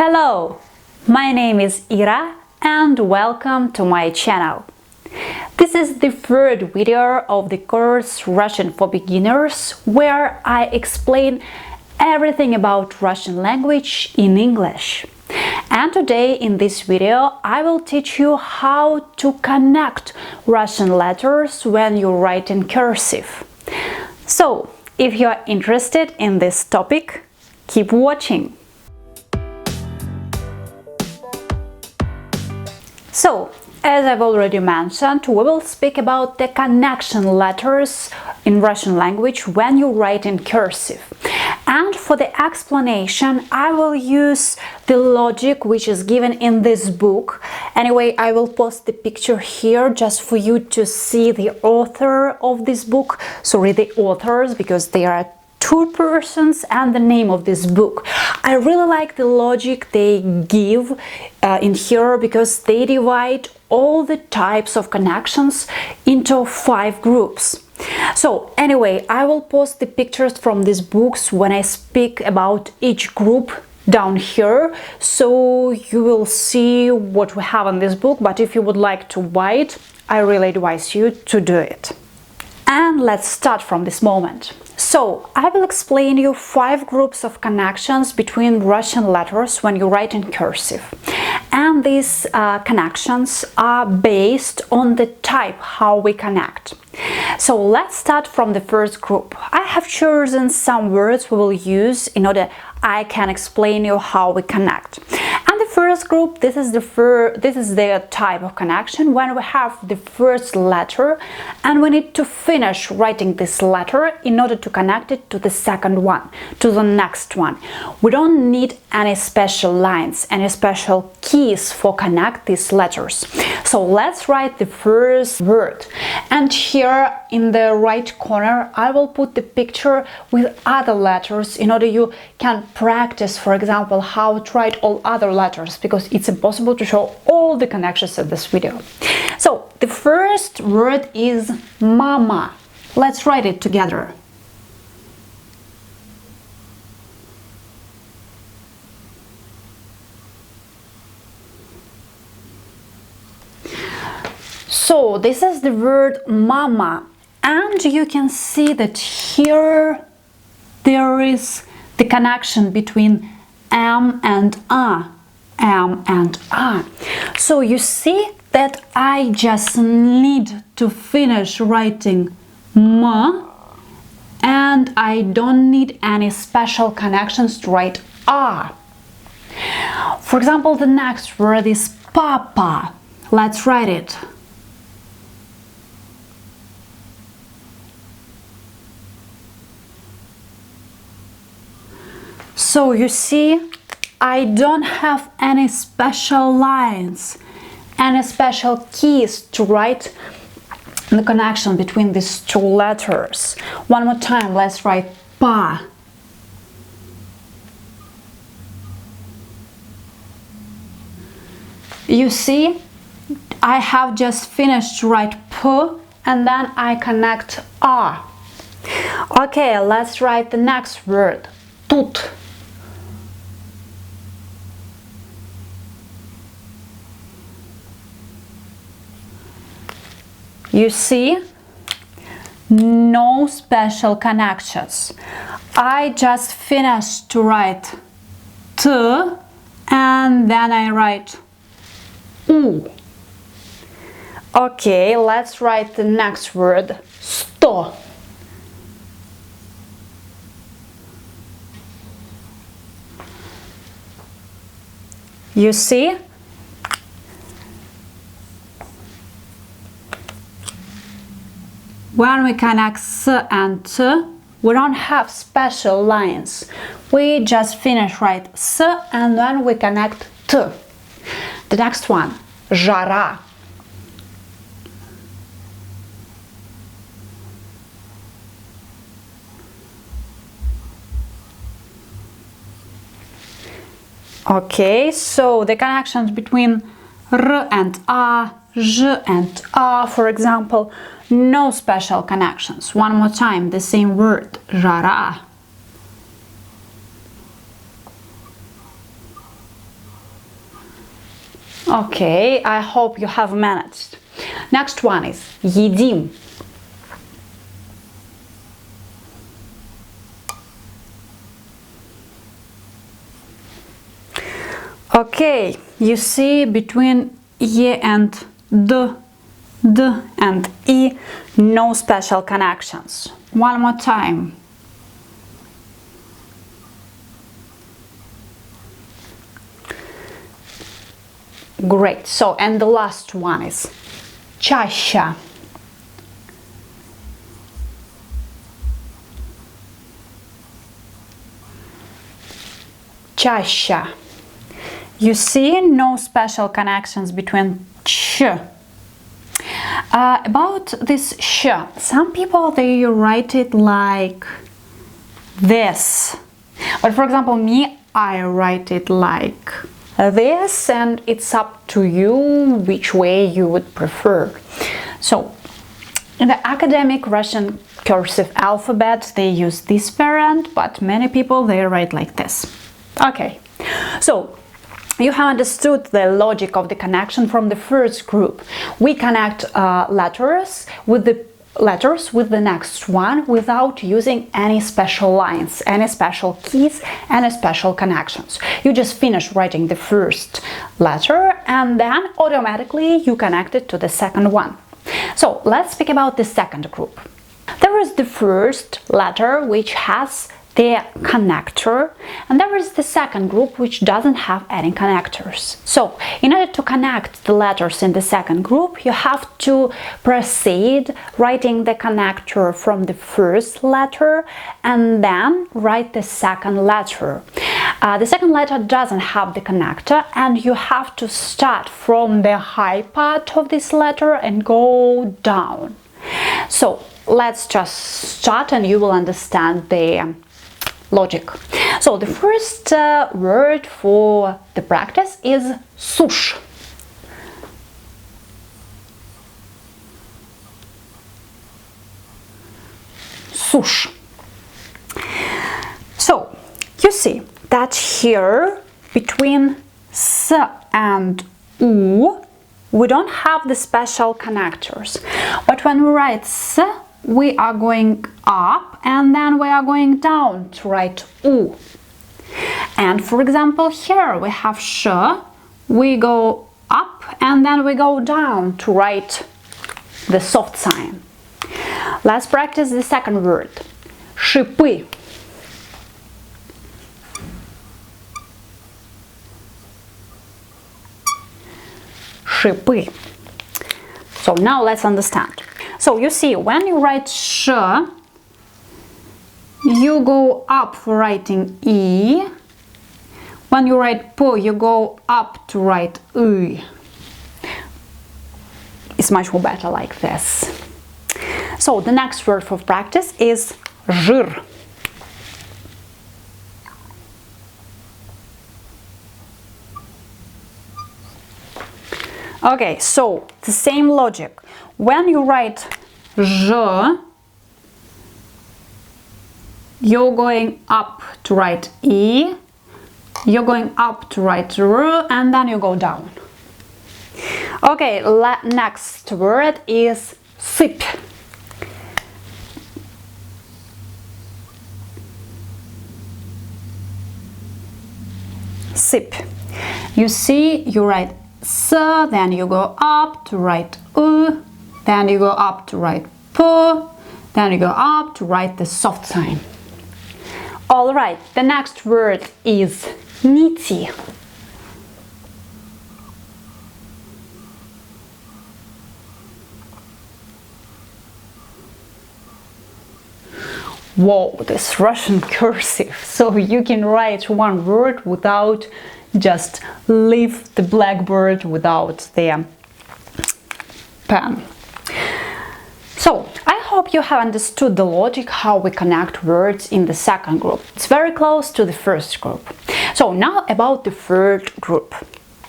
Hello, my name is Ira and welcome to my channel. This is the third video of the course Russian for Beginners, where I explain everything about Russian language in English. And today in this video I will teach you how to connect Russian letters when you write in cursive. So, if you are interested in this topic, keep watching. So, as I've already mentioned, we will speak about the connection letters in Russian language when you write in cursive. And for the explanation, I will use the logic which is given in this book. Anyway, I will post the picture here just for you to see the author of this book. Sorry, the authors, because they are two persons and the name of this book. I really like the logic they give in here because they divide all the types of connections into 5 groups. So anyway, I will post the pictures from these books when I speak about each group down here, so you will see what we have in this book, but if you would like to buy it, I really advise you to do it. And let's start from this moment. So, I will explain you 5 groups of connections between Russian letters when you write in cursive. And these connections are based on the type how we connect. So, let's start from the first group. I have chosen some words we will use in order I can explain you how we connect. And the first group, this is the type of connection when we have the first letter and we need to finish writing this letter in order to connect it to the second one, to the next one. We don't need any special lines, any special keys for connect these letters. So let's write the first word. And here in the right corner I will put the picture with other letters in order you can practice, for example, how to write all other letters, because it's impossible to show all the connections in this video. So the first word is mama. Let's write it together. So this is the word mama, and you can see that here there is the connection between M and A. M and A. So you see that I just need to finish writing M, and I don't need any special connections to write A. For example, the next word is papa. Let's write it. So you see, I don't have any special lines, any special keys to write the connection between these two letters. One more time, let's write pa. You see, I have just finished to write p and then I connect a. Okay, let's write the next word, тут. You see, no special connections. I just finished to write T and then I write U. Okay, let's write the next word, сто. You see? When we connect S and T, we don't have special lines. We just finish write S and then we connect T. The next one, жара. Okay, so the connections between R and A, J and A, for example, no special connections. One more time, the same word, жара. Okay, I hope you have managed. Next one is едим. Okay, you see between E and D and E, no special connections. One more time. Great. So, and the last one is чаще. Чаще. You see no special connections between ch. About this sh, some people they write it like this. But for example, me, I write it like this, and it's up to you which way you would prefer. So, in the academic Russian cursive alphabet, they use this variant, but many people they write like this. Okay, so you have understood the logic of the connection from the first group. We connect letters with the next one without using any special lines, any special keys, any special connections. You just finish writing the first letter and then automatically you connect it to the second one. So let's speak about the second group. There is the first letter which has the connector, and there is the second group which doesn't have any connectors. So in order to connect the letters in the second group, you have to proceed writing the connector from the first letter and then write the second letter. The second letter doesn't have the connector, and you have to start from the high part of this letter and go down. So let's just start and you will understand the logic. So the first word for the practice is sush. Sush. So you see that here between s and u we don't have the special connectors, but when we write s we are going up and then we are going down to write u. And for example, here we have sh, we go up and then we go down to write the soft sign. Let's practice the second word. Шипы. Шипы. So now let's understand. So you see, when you write sh, you go up for writing e. When you write po, you go up to write u. It's much more better like this. So the next word for practice is жир. Okay, so the same logic. When you write zh, you're going up to write e, you're going up to write r, and then you go down. Okay, next word is sip. Sip. You see, you write s, then you go up to write u, then you go up to write p, then you go up to write the soft sign. Alright, the next word is niti. Whoa, this Russian cursive! So you can write one word without just leave the blackboard without the pen. So I hope you have understood the logic how we connect words in the second group. It's very close to the first group. So now about the third group.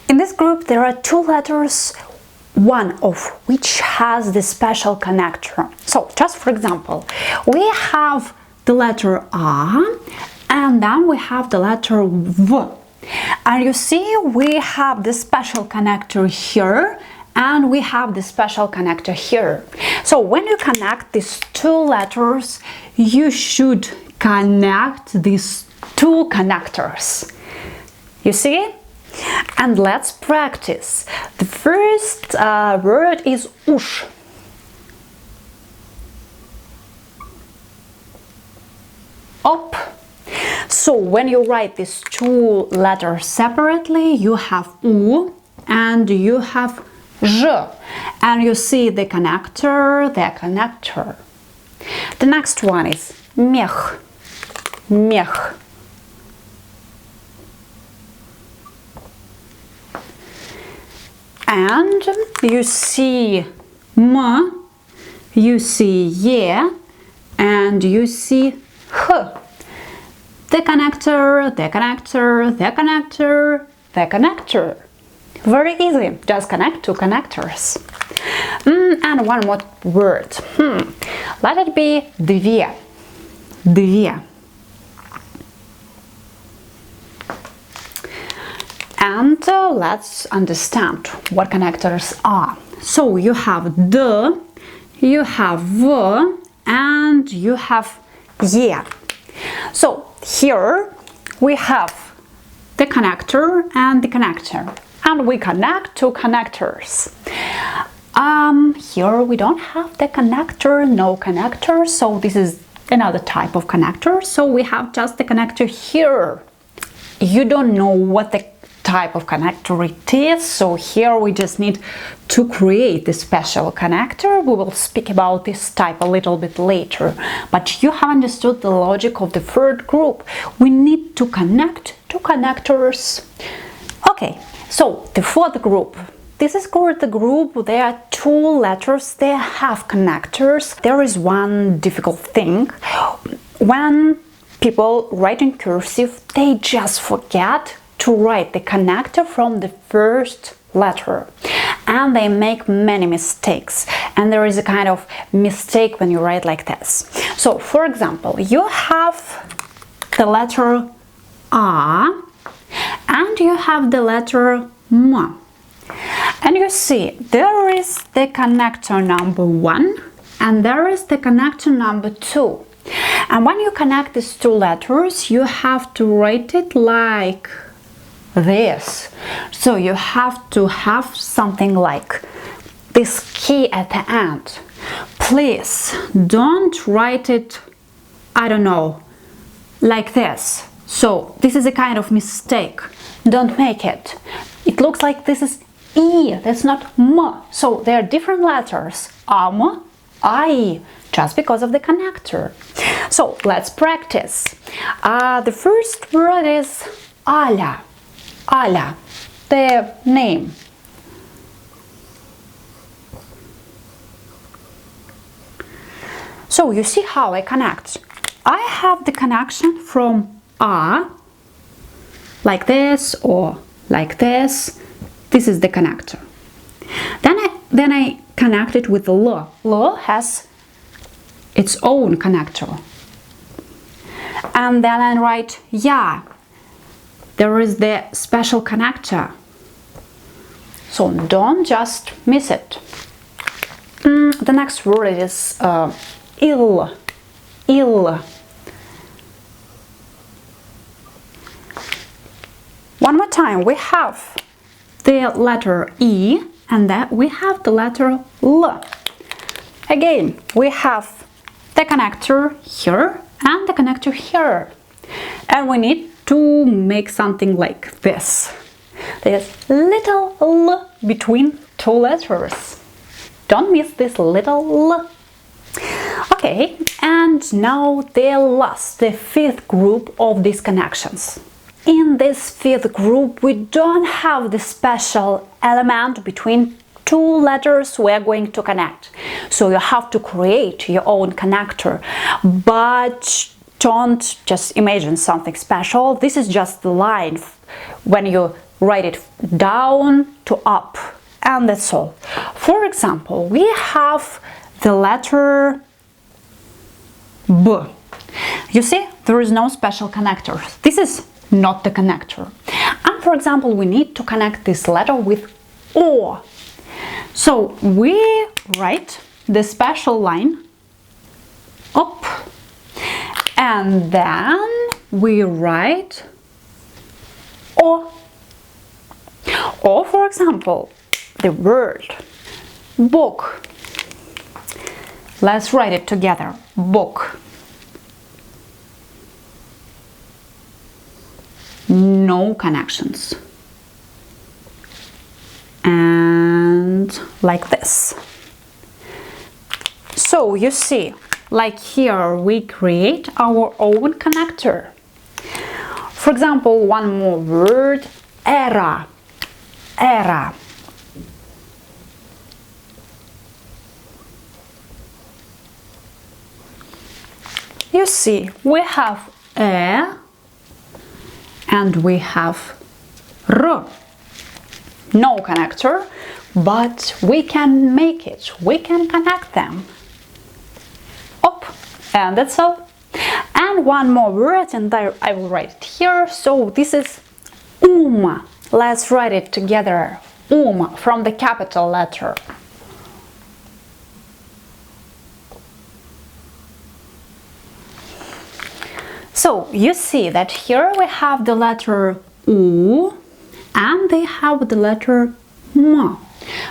In this group there are two letters, one of which has the special connector. So just for example, we have the letter A and then we have the letter V. And you see, we have the special connector here and we have the special connector here. So when you connect these two letters, you should connect these two connectors. You see? And let's practice. The first word is ush. Up. So when you write these two letters separately, you have U and you have J. And you see the connector, the connector. The next one is мех. Мех. And you see M, you see Ye, and you see H. The connector, the connector, the connector, the connector. Very easy, just connect two connectors. And one more word. Let it be две. Две. And let's understand what connectors are. So you have D, you have V, and you have Ye. So here we have the connector and the connector, and we connect two connectors. Here we don't have the connector, no connector, so this is another type of connector. So we have just the connector here. You don't know what the type of connector it is, so here we just need to create the special connector. We will speak about this type a little bit later, but you have understood the logic of the third group. We need to connect two connectors. Okay, so the fourth group. This is called the group. There are two letters, they have connectors. There is one difficult thing. When people write in cursive, they just forget to write the connector from the first letter, and they make many mistakes, and there is a kind of mistake when you write like this. So for example, you have the letter A and you have the letter M, and you see there is the connector number 1 and there is the connector number 2, and when you connect these two letters you have to write it like this. So you have to have something like this key at the end. Please don't write it, I don't know, like this. So this is a kind of mistake. Don't make it. It looks like this is E, that's not M. So there are different letters, AM, I, just because of the connector. So let's practice. The first word is Аля. Аля, the name. So you see how I connect. I have the connection from A, like this or like this. This is the connector. Then I connect it with L. L has its own connector. And then I write Ya. There is the special connector, so don't just miss it. The next word is ill. Ill. One more time, we have the letter E and then we have the letter L. Again, we have the connector here and the connector here, and we need to make something like this. There's little L between two letters. Don't miss this little L. Okay, and now the fifth group of these connections. In this fifth group, we don't have the special element between two letters we are going to connect. So you have to create your own connector, but don't just imagine something special. This is just the line when you write it down to up, and that's all. For example, we have the letter B. You see, there is no special connector. This is not the connector. And for example, we need to connect this letter with O. So we write the special line up, and then we write O. Or for example, the word book. Let's write it together. Book. No connections. And like this. So you see, like here we create our own connector. For example, one more word, era. Era. You see, we have e and we have r. No connector, but we can make it. We can connect them. Up, and that's all. And one more word, and I will write it here. So this is Let's write it together. From the capital letter. So you see that here we have the letter U and they have the letter M.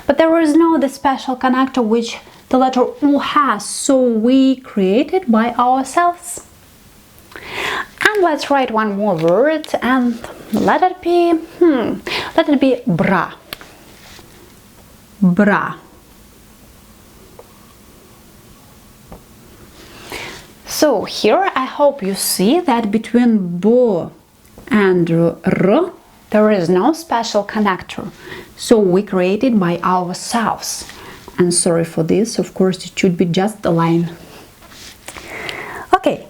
But there is no the special connector which the letter U has, so we create it by ourselves. And let's write one more word, and let it be bra. Bra. So here I hope you see that between bo and r there is no special connector, so we create it by ourselves. And sorry for this, of course it should be just a line. Okay,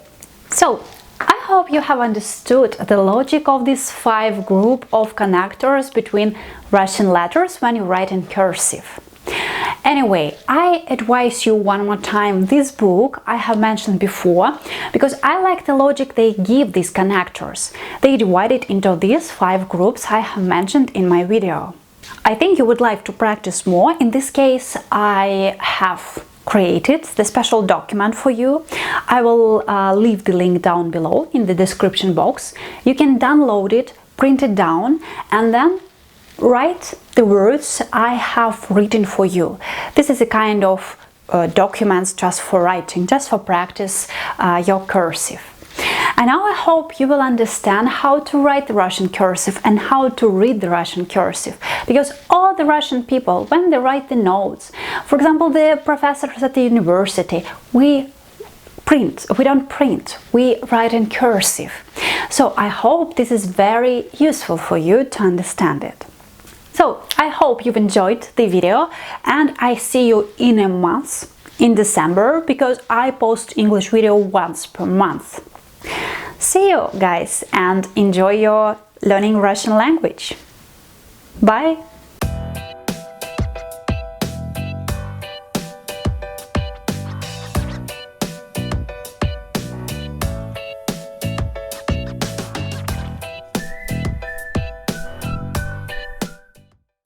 so I hope you have understood the logic of this 5 group of connectors between Russian letters when you write in cursive. Anyway, I advise you one more time this book I have mentioned before, because I like the logic they give these connectors. They divide it into these 5 groups I have mentioned in my video. I think you would like to practice more. In this case, I have created the special document for you. I will leave the link down below in the description box. You can download it, print it down, and then write the words I have written for you. This is a kind of documents just for writing, just for practice your cursive. And now I hope you will understand how to write the Russian cursive and how to read the Russian cursive, because all the Russian people, when they write the notes, for example, the professors at the university, we don't print, we write in cursive. So I hope this is very useful for you to understand it. So I hope you've enjoyed the video, and I see you in a month, in December, because I post English video once per month. See you guys, and enjoy your learning Russian language. Bye!